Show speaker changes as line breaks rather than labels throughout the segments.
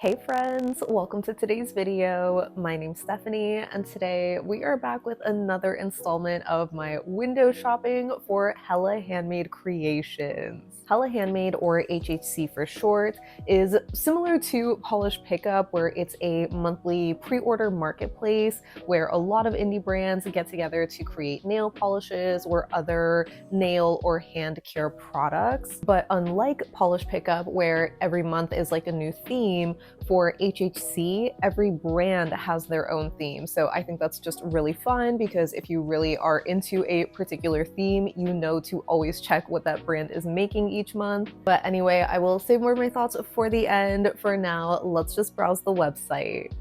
Hey friends, welcome to today's video. My name's Stephanie and today we are back with another installment of my window shopping for Hella Handmade Creations. Hella Handmade, or HHC for short, is similar to Polish Pickup, where it's a monthly pre-order marketplace where a lot of indie brands get together to create nail polishes or other nail or hand care products. But unlike Polish Pickup, where every month is like a new theme, for HHC, every brand has their own theme. So I think that's just really fun because if you really are into a particular theme, you know to always check what that brand is making each month. But anyway, I will save more of my thoughts for the end. For now, let's just browse the website.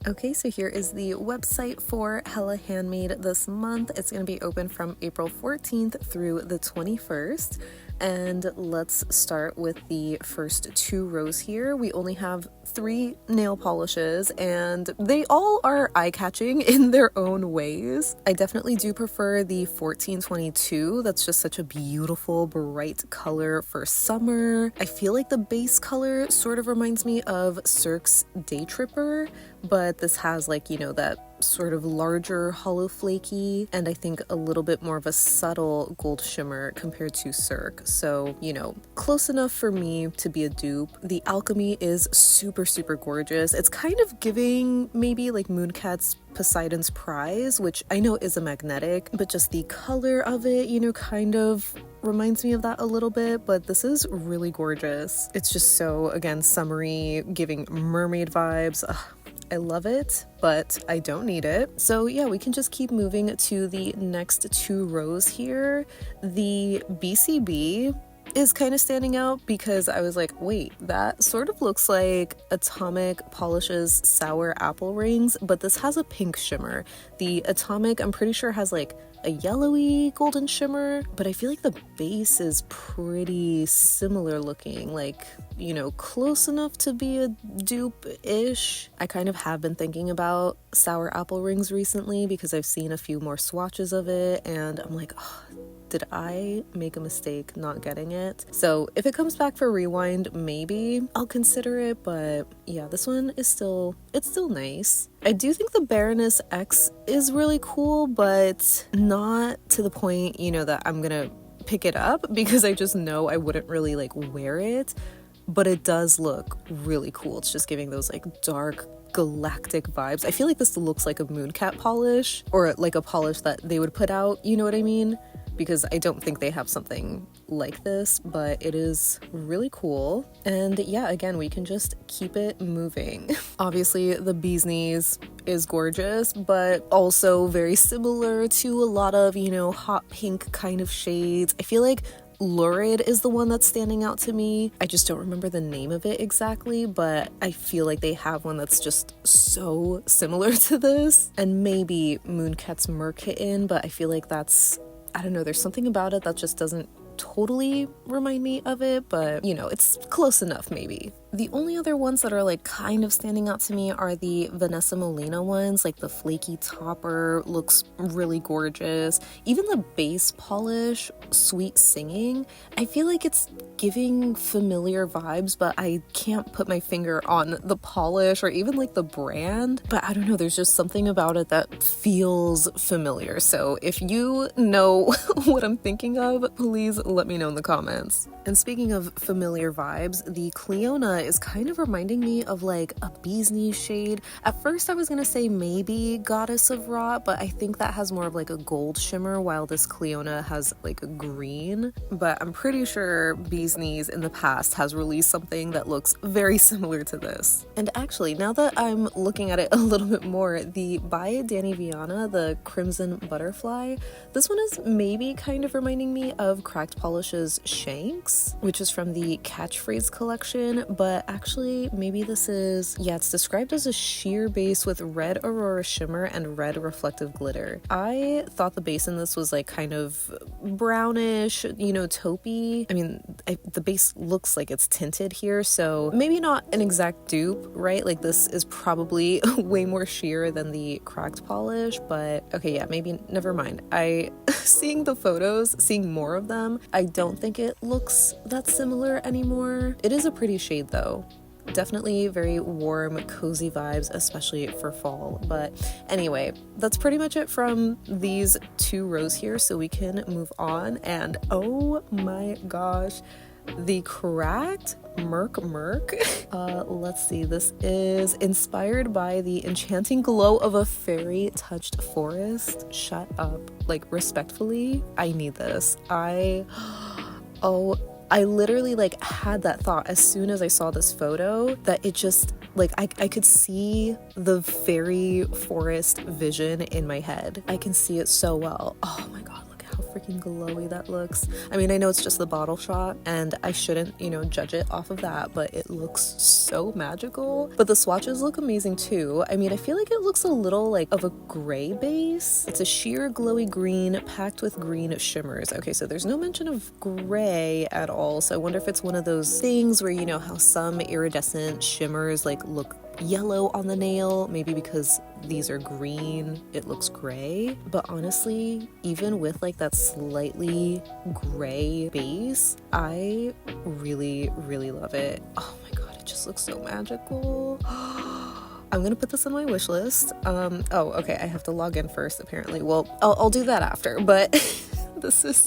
Okay, so here is the website for Hella Handmade this month. It's going to be open from April 14th through the 21st. And let's start with the first two rows here. We only have 3 nail polishes and they all are eye-catching in their own ways. I definitely do prefer the 1422. That's just such a beautiful bright color for summer. I feel like the base color sort of reminds me of Cirque's Day Tripper, but this has like, you know, that sort of larger hollow flaky and I think a little bit more of a subtle gold shimmer compared to Cirque. So, you know, close enough for me to be a dupe. The alchemy is super gorgeous. It's kind of giving maybe like Mooncat's Poseidon's Prize, which I know is a magnetic, but just the color of it, you know, kind of reminds me of that a little bit, but this is really gorgeous. It's just so, again, summery, giving mermaid vibes. Ugh, I love it, but I don't need it. So yeah, we can just keep moving to the next 2 rows here. The BCB is kind of standing out because I was like, wait, that sort of looks like Atomic Polish's Sour Apple Rings, but this has a pink shimmer. The Atomic, I'm pretty sure, has like a yellowy golden shimmer, but I feel like the base is pretty similar looking, like, you know, close enough to be a dupe-ish. I kind of have been thinking about Sour Apple Rings recently because I've seen a few more swatches of it and I'm like, oh, did I make a mistake not getting it? So if it comes back for rewind, maybe I'll consider it, but yeah, this one is still nice. I do think the Baroness X is really cool, but not to the point, you know, that I'm gonna pick it up because I just know I wouldn't really like wear it, but it does look really cool. It's just giving those like dark galactic vibes. I feel like this looks like a Mooncat polish or like a polish that they would put out, you know what I mean? Because I don't think they have something like this, but it is really cool. And yeah, again, we can just keep it moving. Obviously, the bee's knees is gorgeous, but also very similar to a lot of, you know, hot pink kind of shades. I feel like Lurid is the one that's standing out to me. I just don't remember the name of it exactly, but I feel like they have one that's just so similar to this. And maybe Mooncat's Merkitten, but I feel like that's, I don't know, there's something about it that just doesn't totally remind me of it, but you know, it's close enough maybe. The only other ones that are like kind of standing out to me are the Vanessa Molina ones, like the flaky topper looks really gorgeous. Even the base polish, Sweet Singing, I feel like it's giving familiar vibes, but I can't put my finger on the polish or even like the brand, but I don't know, there's just something about it that feels familiar. So if you know what I'm thinking of, please let me know in the comments. And speaking of familiar vibes, the Cleona is kind of reminding me of like a bee's knee shade. At first I was gonna say maybe Goddess of Rot, but I think that has more of like a gold shimmer while this Cleona has like a green. But I'm pretty sure bee's knees in the past has released something that looks very similar to this. And actually, now that I'm looking at it a little bit more, the by Danny Viana, the Crimson Butterfly, this one is maybe kind of reminding me of Cracked Polish's Shanks, which is from the Catchphrase collection, but actually maybe this is, yeah, it's described as a sheer base with red Aurora shimmer and red reflective glitter. I thought the base in this was like kind of brownish, you know, taupey. I mean, the base looks like it's tinted here, so maybe not an exact dupe, right? Like this is probably way more sheer than the Cracked polish, but okay, yeah, maybe never mind. Seeing the photos, seeing more of them, I don't think it looks that similar anymore. It is a pretty shade though. Definitely very warm, cozy vibes, especially for fall. But anyway, that's pretty much it from these 2 rows here, so we can move on. And oh my gosh, the cracked Merc. Let's see, this is inspired by the enchanting glow of a fairy touched forest. Shut up, like, respectfully, I need this. I literally like had that thought as soon as I saw this photo, that it just like I could see the fairy forest vision in my head. I can see it so well. Oh my god, look how freaking glowy that looks. I mean, I know it's just the bottle shot and I shouldn't, judge it off of that, but it looks so magical. But the swatches look amazing too. I mean, I feel like it looks a little like of a gray base. It's a sheer glowy green packed with green shimmers. Okay, so there's no mention of gray at all. So I wonder if it's one of those things where, how some iridescent shimmers like look yellow on the nail, maybe because these are green it looks gray. But honestly, even with like that slightly gray base, I really love it. Oh my god, it just looks so magical. I'm gonna put this on my wish list. Oh, okay, I have to log in first apparently. Well, I'll do that after, but this is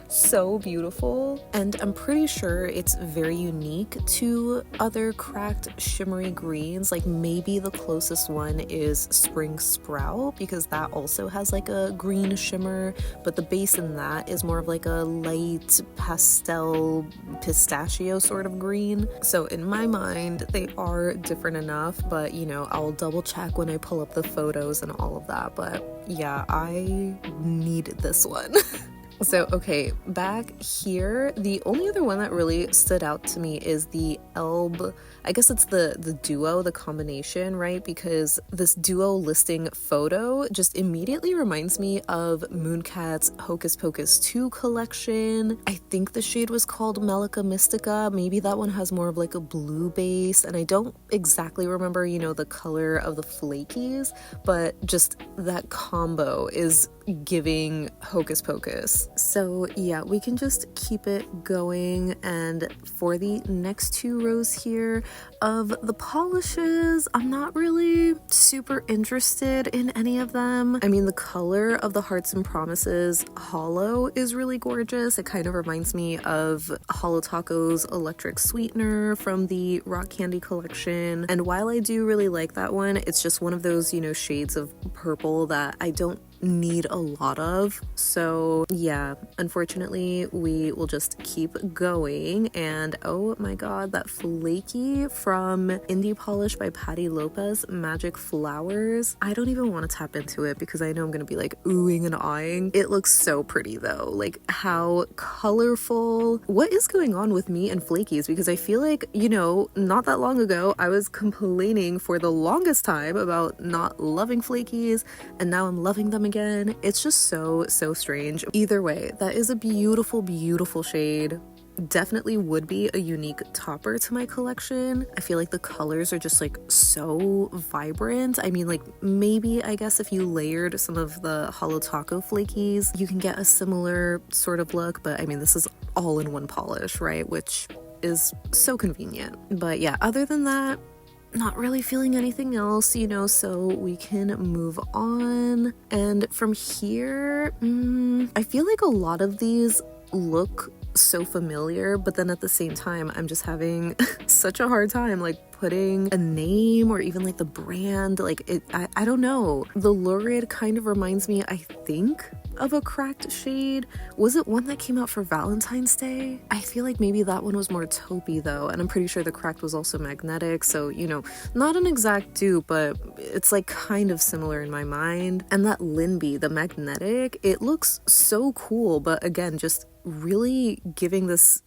so beautiful, and I'm pretty sure it's very unique to other cracked shimmery greens. Like maybe the closest one is Spring Sprout, because that also has like a green shimmer, but the base in that is more of like a light pastel pistachio sort of green. So in my mind they are different enough, but I'll double check when I pull up the photos and all of that. But yeah, I need this one. So, okay, back here, the only other one that really stood out to me is the Elb. I guess it's the duo, the combination, right? Because this duo listing photo just immediately reminds me of Mooncat's Hocus Pocus 2 collection. I think the shade was called Melica Mystica. Maybe that one has more of like a blue base, and I don't exactly remember, the color of the flakies, but just that combo is giving Hocus Pocus. So yeah, we can just keep it going. And for the next 2 rows here of the polishes, I'm not really super interested in any of them. I mean, the color of the Hearts and Promises Hollow is really gorgeous. It kind of reminds me of Holo Taco's Electric Sweetener from the Rock Candy collection. And while I do really like that one, it's just one of those, shades of purple that I don't need a lot of. So yeah, unfortunately we will just keep going. And oh my god, that flaky from Indie Polish by Patty Lopez, Magic Flowers, I don't even want to tap into it because I know I'm gonna be like oohing and eyeing. It looks so pretty though, like how colorful. What is going on with me and flakies? Because I feel like, not that long ago I was complaining for the longest time about not loving flakies, and now I'm loving them again. It's just so strange. Either way, that is a beautiful shade. Definitely would be a unique topper to my collection. I feel like the colors are just like so vibrant. I mean, like maybe I guess if you layered some of the Holo Taco flakies, you can get a similar sort of look, but I mean, this is all in one polish, right? Which is so convenient. But yeah, other than that, not really feeling anything else, so we can move on. And from here, I feel like a lot of these look so familiar, but then at the same time I'm just having such a hard time like putting a name or even like the brand. Like I don't know. The Lurid kind of reminds me, I think, of a cracked shade. Was it one that came out for Valentine's Day? I feel like maybe that one was more taupey though, and I'm pretty sure the cracked was also magnetic, so not an exact dupe, but it's like kind of similar in my mind. And that Linby, the magnetic, it looks so cool, but again, just really giving this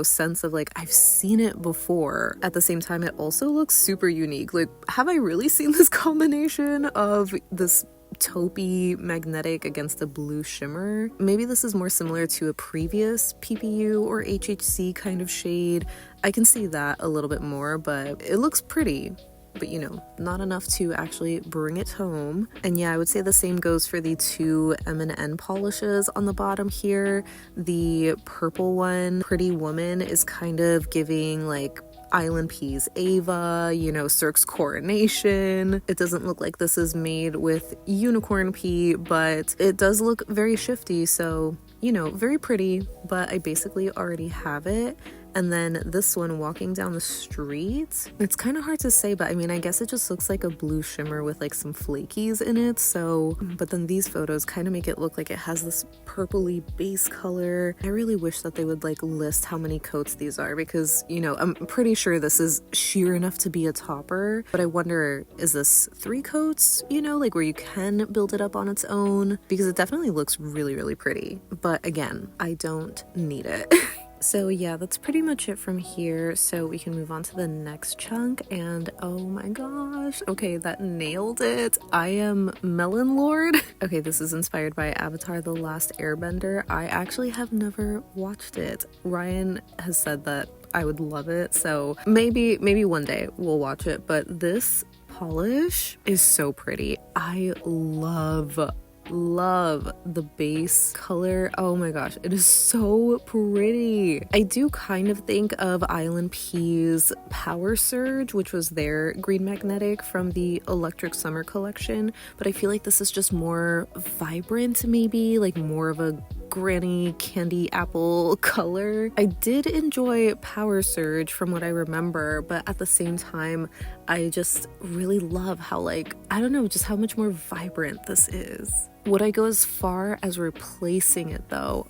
sense of like I've seen it before. At the same time, it also looks super unique. Like, have I really seen this combination of this taupey magnetic against a blue shimmer? Maybe this is more similar to a previous PPU or HHC kind of shade. I can see that a little bit more, but it looks pretty. But not enough to actually bring it home. And yeah, I would say the same goes for the 2 M&N polishes on the bottom here. The purple one, Pretty Woman, is kind of giving like Island Peas Ava, you know, Cirque's Coronation. It doesn't look like this is made with unicorn pea, but it does look very shifty, so, you know, very pretty, but I basically already have it. And then this one, Walking Down the Street, it's kind of hard to say, but I mean, I guess it just looks like a blue shimmer with like some flakies in it. So, but then these photos kind of make it look like it has this purpley base color. I really wish that they would like list how many coats these are, because, you know, I'm pretty sure this is sheer enough to be a topper, but I wonder, is this 3 coats, you know, like where you can build it up on its own? Because it definitely looks really, really pretty. But again, I don't need it. So yeah, that's pretty much it from here. So we can move on to the next chunk, and oh my gosh, okay, that nailed it. I am Melon Lord. Okay, this is inspired by Avatar: The Last Airbender. I actually have never watched it. Ryan has said that I would love it, so maybe one day we'll watch it, but this polish is so pretty. I love the base color. Oh my gosh, it is so pretty. I do kind of think of Island Peas Power Surge, which was their green magnetic from the Electric Summer collection, but I feel like this is just more vibrant, maybe like more of a granny candy apple color. I did enjoy Power Surge from what I remember, but at the same time, I just really love how, like, I don't know, just how much more vibrant this is. Would I go as far as replacing it though?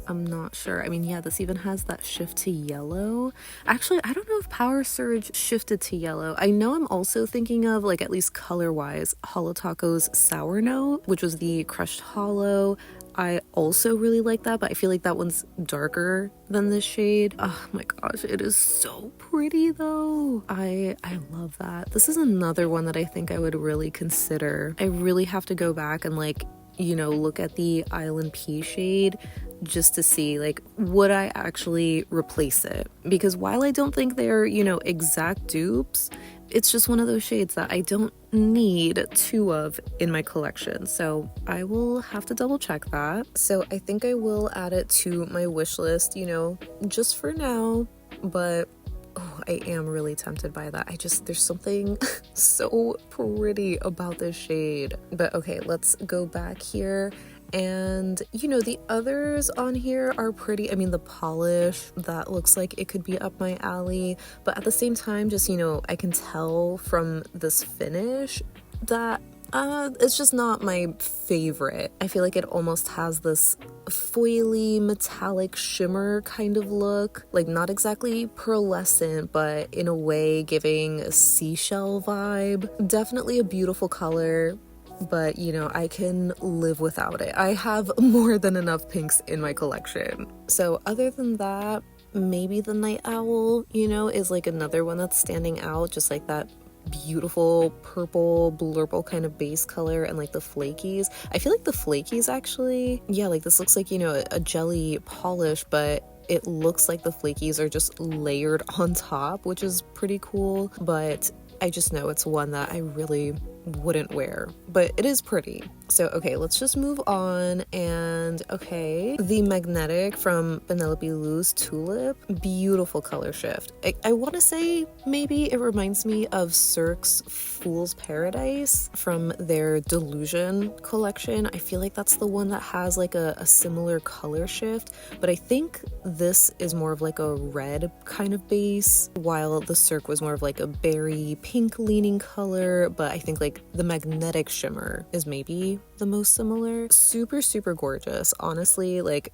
I'm not sure. I mean, yeah, this even has that shift to yellow. Actually, I don't know if Power Surge shifted to yellow. I know I'm also thinking of, like, at least color-wise, Holo Taco's Sour Note, which was the crushed hollow. I also really like that, but I feel like that one's darker than this shade. Oh my gosh, it is so pretty though. I love that. This is another one that I think I would really consider. I really have to go back and, like, you know, look at the Island Pea shade just to see, like, would I actually replace it? Because while I don't think they're, you know, exact dupes, it's just one of those shades that I don't need 2 of in my collection. So I will have to double check that. So I think I will add it to my wish list, you know, just for now, but oh, I am really tempted by that. There's something so pretty about this shade. But okay, let's go back here. And, you know, the others on here are pretty. I mean, the polish, that looks like it could be up my alley. But at the same time, just, you know, I can tell from this finish that it's just not my favorite. I feel like it almost has this foily metallic shimmer kind of look, like not exactly pearlescent, but in a way giving a seashell vibe. Definitely a beautiful color, but, you know, I can live without it. I have more than enough pinks in my collection. So other than that, maybe the Night Owl, you know, is like another one that's standing out, just like that beautiful purple blurple kind of base color, and like the flakies. I feel like the flakies actually, yeah, like this looks like, you know, a jelly polish, but it looks like the flakies are just layered on top, which is pretty cool. But I just know it's one that I really wouldn't wear, but it is pretty. So okay, let's just move on. And okay, the magnetic from Penelope Lou's Tulip, beautiful color shift. I want to say maybe it reminds me of Cirque's Fool's Paradise from their Delusion collection. I feel like that's the one that has like a similar color shift, but I think this is more of like a red kind of base, while the Cirque was more of like a berry pink leaning color. But I think like the magnetic shimmer is maybe the most similar. Super, super gorgeous. Honestly, like,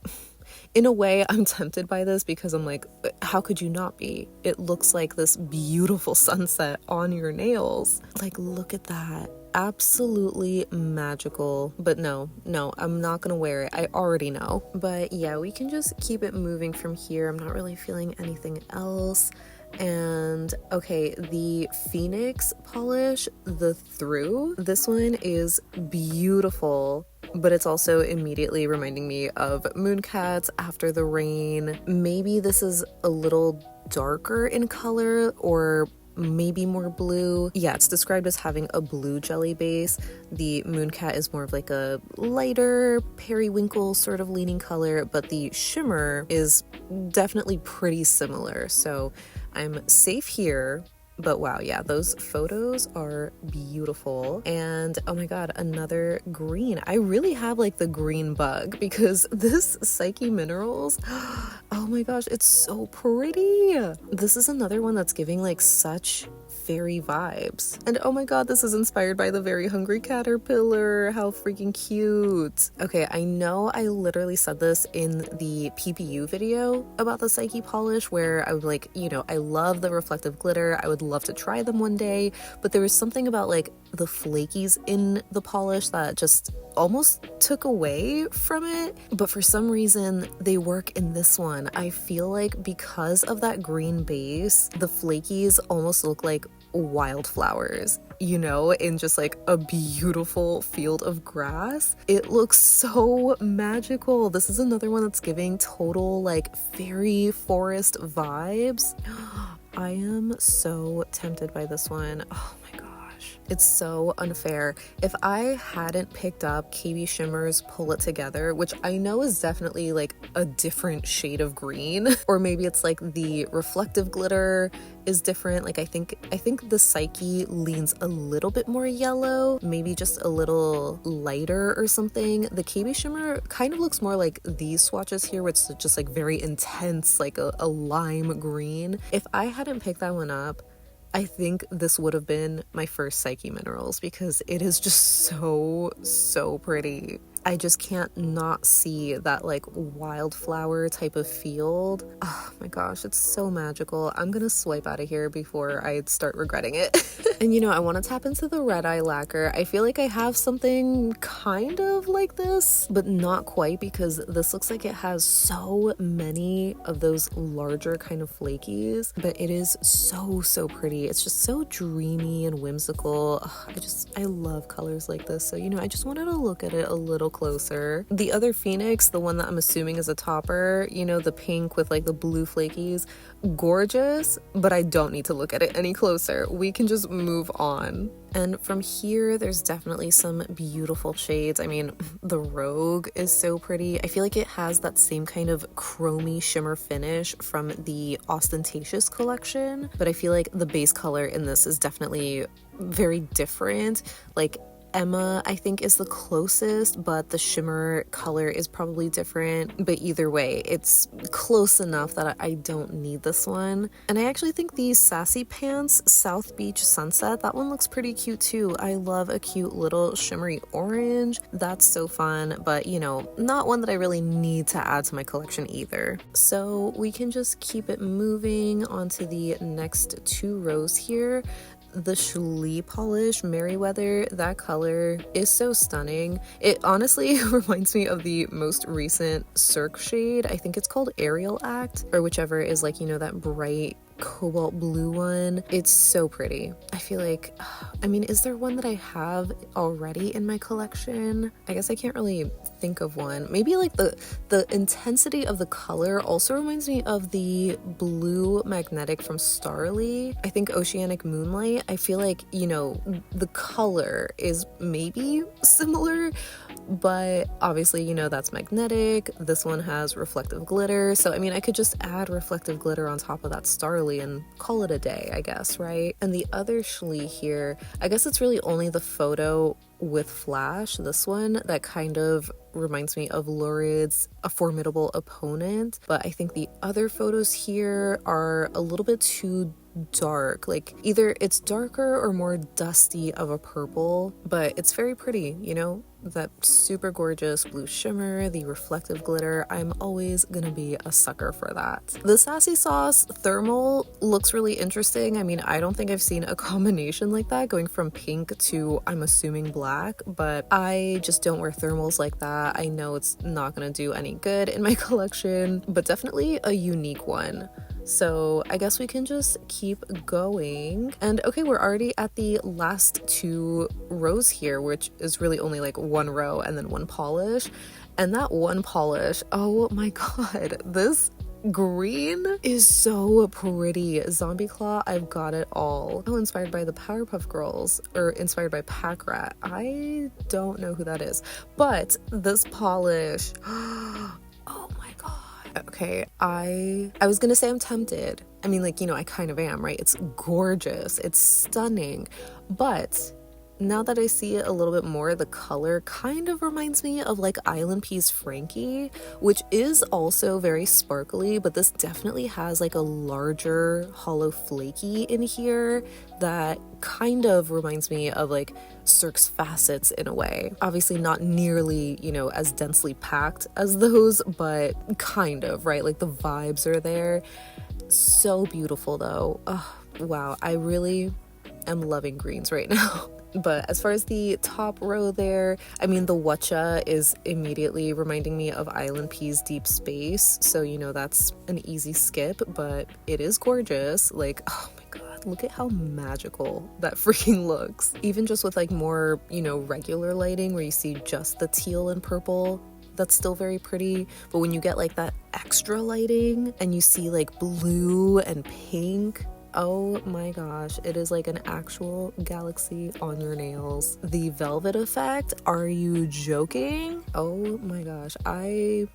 in a way, I'm tempted by this because I'm like, how could you not be? It looks like this beautiful sunset on your nails. Like, look at that. Absolutely magical. But no, I'm not gonna wear it. I already know. But yeah, we can just keep it moving from here. I'm not really feeling anything else. And okay, the Phoenix polish, the Through, this one is beautiful, but it's also immediately reminding me of Mooncats After the Rain. Maybe this is a little darker in color, or maybe more blue. Yeah, it's described as having a blue jelly base. The Mooncat is more of like a lighter periwinkle sort of leaning color, but the shimmer is definitely pretty similar. So I'm safe here. But wow, yeah, those photos are beautiful. And oh my god, another green. I really have like the green bug because this Psyche Minerals, oh my gosh, it's so pretty. This is another one that's giving like such fairy vibes. And oh my god, this is inspired by the Very Hungry Caterpillar. How freaking cute. Okay, I know I literally said this in the PPU video about the Psyche polish where I would like, you know, I love the reflective glitter. I would love to try them one day, but there was something about like the flakies in the polish that just almost took away from it. But for some reason they work in this one. I feel like because of that green base, the flakies almost look like wildflowers, you know, in just like a beautiful field of grass. It looks so magical. This is another one that's giving total like fairy forest vibes. I am so tempted by this one. Oh my gosh. It's so unfair. If I hadn't picked up KB Shimmer's Pull It Together, which I know is definitely like a different shade of green, or maybe it's like the reflective glitter is different. Like I think the Psyche leans a little bit more yellow, maybe just a little lighter or something. The KB Shimmer kind of looks more like these swatches here, which is just like very intense, like a lime green. If I hadn't picked that one up, I think this would have been my first Psyche Minerals because it is just so pretty. I just can't not see that like wildflower type of field. Oh my gosh, it's so magical. I'm gonna swipe out of here before I start regretting it. And you know, I want to tap into the red eye lacquer. I feel like I have something kind of like this, but not quite, because this looks like it has so many of those larger kind of flakies, but it is so pretty. It's just so dreamy and whimsical. I love colors like this. So, you know, I just wanted to look at it a little closer. The other Phoenix, the one that I'm assuming is a topper, you know, the pink with like the blue flakies, gorgeous, but I don't need to look at it any closer. We can just move on. And from here, there's definitely some beautiful shades. I mean, the Rogue is so pretty. I feel like it has that same kind of chromy shimmer finish from the Ostentatious collection, but I feel like the base color in this is definitely very different. Like Emma, I think, is the closest, but the shimmer color is probably different. But either way, it's close enough that I don't need this one. And I actually think the Sassy Pants South Beach Sunset, that one looks pretty cute too. I love a cute little shimmery orange. That's so fun, but you know, not one that I really need to add to my collection either. So we can just keep it moving onto the next two rows here. The Schlee polish Merryweather, that color is so stunning. It honestly reminds me of the most recent Cirque shade. I think it's called Aerial Act, or whichever is like, you know, that bright cobalt blue one. It's so pretty. I feel like, I mean, is there one that I have already in my collection? I guess I can't really think of one. Maybe like the intensity of the color also reminds me of the blue magnetic from Starly. I think Oceanic Moonlight. I feel like, you know, the color is maybe similar, but obviously, you know, that's magnetic. This one has reflective glitter. So, I mean, I could just add reflective glitter on top of that Starly and call it a day, I guess, right? And the other Schlee here, I guess it's really only the photo with flash, this one, that kind of reminds me of Lurid's A Formidable Opponent. But I think the other photos here are a little bit too dark. Like either it's darker or more dusty of a purple, but it's very pretty, you know? That super gorgeous blue shimmer, the reflective glitter. I'm always gonna be a sucker for that. The Sassy Sauce Thermal looks really interesting. I mean, I don't think I've seen a combination like that going from pink to, I'm assuming, black, but I just don't wear thermals like that. I know it's not gonna do any good in my collection, but definitely a unique one. So I guess we can just keep going. And okay, we're already at the last two rows here, which is really only like one row and then one polish. And that one polish, oh my god, this green is so pretty. Zombie Claw, I've got it all. Oh, inspired by the Powerpuff Girls, or inspired by Pack Rat. I don't know who that is, but this polish, oh my god. Okay, I was gonna say I'm tempted. I mean, like, you know, I kind of am, right? It's gorgeous, it's stunning, but now that I see it a little bit more, the color kind of reminds me of like Island Peas Frankie, which is also very sparkly, but this definitely has like a larger hollow flaky in here that kind of reminds me of like Cirque's Facets in a way. Obviously not nearly, you know, as densely packed as those, but kind of, right? Like the vibes are there. So beautiful though. Oh, wow, I really am loving greens right now. But as far as the top row there, I mean, the Watcha is immediately reminding me of Island Peas Deep Space. So, you know, that's an easy skip, but it is gorgeous. Like, oh my God, look at how magical that freaking looks. Even just with like more, you know, regular lighting where you see just the teal and purple, that's still very pretty. But when you get like that extra lighting and you see like blue and pink, oh my gosh, it is like an actual galaxy on your nails. The velvet effect, are you joking? Oh my gosh, I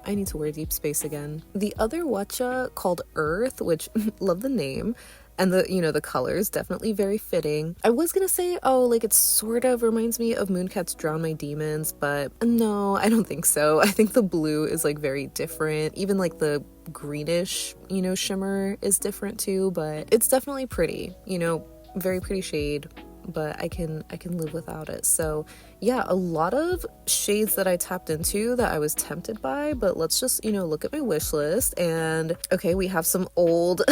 need to wear Deep Space again. The other Watcha called Earth, which love the name, and the, you know, the colors definitely very fitting. I was gonna say, oh, like it sort of reminds me of Mooncat's Drown My Demons, but no, I don't think so. I think the blue is like very different. Even like the greenish, you know, shimmer is different too, but it's definitely pretty, you know, very pretty shade, but I can live without it. So yeah, a lot of shades that I tapped into that I was tempted by, but let's just, you know, look at my wish list. And okay, we have some old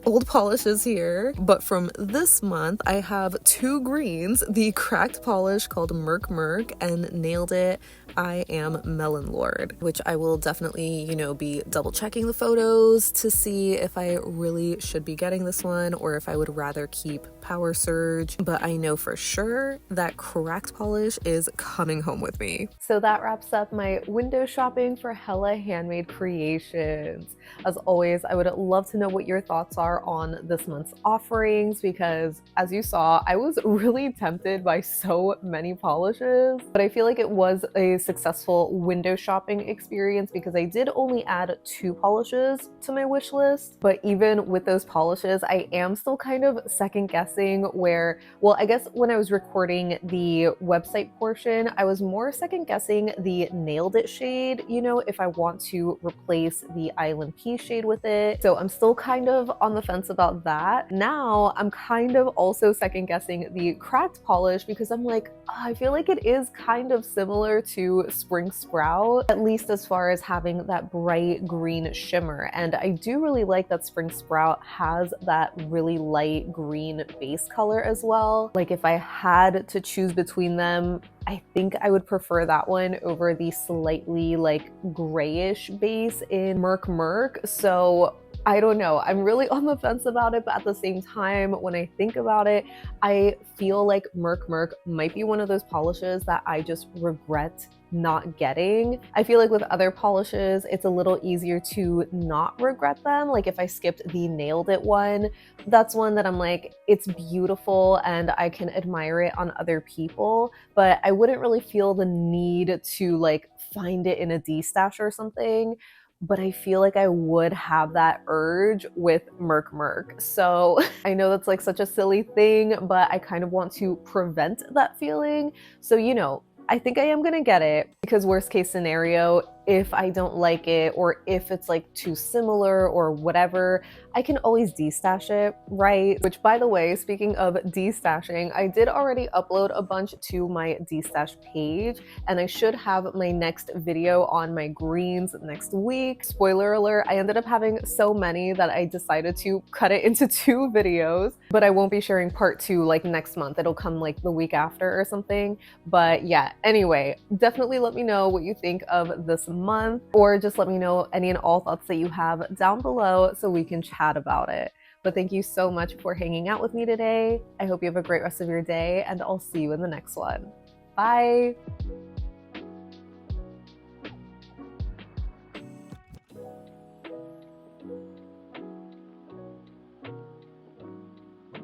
old polishes here, but from this month I have two greens, the cracked polish called Merc and Nailed It I Am Melon Lord, which I will definitely, you know, be double checking the photos to see if I really should be getting this one or if I would rather keep Power Surge, but I know for sure that cracked polish is coming home with me. So that wraps up my window shopping for Hella Handmade Creations. As always, I would love to know what your thoughts are on this month's offerings, because as you saw, I was really tempted by so many polishes, but I feel like it was a successful window shopping experience because I did only add 2 polishes to my wish list. But even with those polishes, I am still kind of second guessing where, well, I guess when I was recording the website portion, I was more second guessing the Nailed It shade, you know, if I want to replace the Island Pea shade with it. So I'm still kind of on the fence about that. Now I'm kind of also second guessing the cracked polish because I'm like, oh, I feel like it is kind of similar to Spring Sprout, at least as far as having that bright green shimmer. And I do really like that Spring Sprout has that really light green base color as well. Like if I had to choose between them, I think I would prefer that one over the slightly like grayish base in Merc. So I don't know. I'm really on the fence about it, but at the same time, when I think about it, I feel like Merc might be one of those polishes that I just regret not getting. I feel like with other polishes, it's a little easier to not regret them. Like if I skipped the Nailed It one, that's one that I'm like, it's beautiful and I can admire it on other people, but I wouldn't really feel the need to like find it in a D-stash or something. But I feel like I would have that urge with Merc. So I know that's like such a silly thing, but I kind of want to prevent that feeling. So, you know, I think I am gonna get it because worst case scenario, if I don't like it or if it's like too similar or whatever, I can always destash it, right? Which by the way, speaking of destashing, I did already upload a bunch to my destash page and I should have my next video on my greens next week. Spoiler alert, I ended up having so many that I decided to cut it into 2 videos, but I won't be sharing part 2 like next month. It'll come like the week after or something. But yeah, anyway, definitely let me know what you think of this month, or just let me know any and all thoughts that you have down below so we can chat about it. But thank you so much for hanging out with me today. I hope you have a great rest of your day and I'll see you in the next one. Bye.